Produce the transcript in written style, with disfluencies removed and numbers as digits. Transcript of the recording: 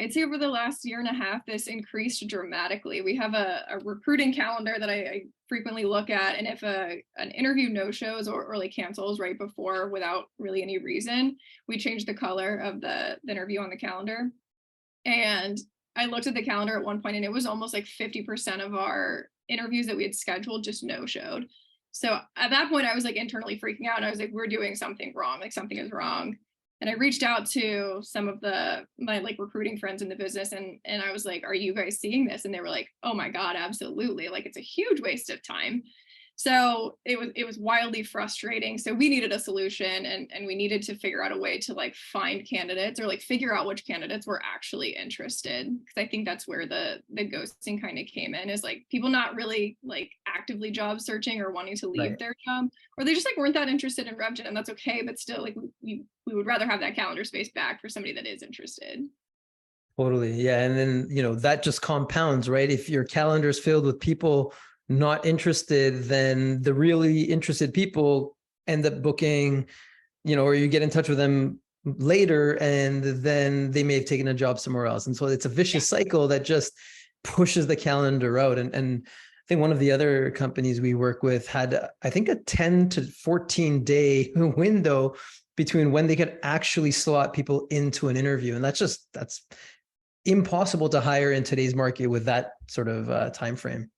I'd say over the last year and a half, this increased dramatically. We have a recruiting calendar that I frequently look at, and if an interview no-shows or like cancels right before without really any reason, we change the color of the interview on the calendar. And I looked at the calendar at one point, and it was almost like 50% of our interviews that we had scheduled just no-showed. So at that point, I was like internally freaking out, and I was like, we're doing something wrong, like something is wrong. And I reached out to some of my like recruiting friends in the business, and I was like, are you guys seeing this? And they were like, oh my God, absolutely. Like, it's a huge waste of time. So it was wildly frustrating. So we needed a solution, and we needed to figure out a way to like find candidates, or like figure out which candidates were actually interested. Because I think that's where the ghosting kind of came in, is like people not really like actively job searching or wanting to leave their job, or they just like weren't that interested in RevGen, and that's okay. But still, like we would rather have that calendar space back for somebody that is interested. Totally. Yeah. And then, that just compounds, right? If your calendar is filled with people not interested, then the really interested people end up booking, or you get in touch with them later, and then they may have taken a job somewhere else. And so it's a vicious cycle that just pushes the calendar out. And I think one of the other companies we work with had, I think, a 10 to 14 day window between when they could actually slot people into an interview. And that's impossible to hire in today's market with that sort of time frame.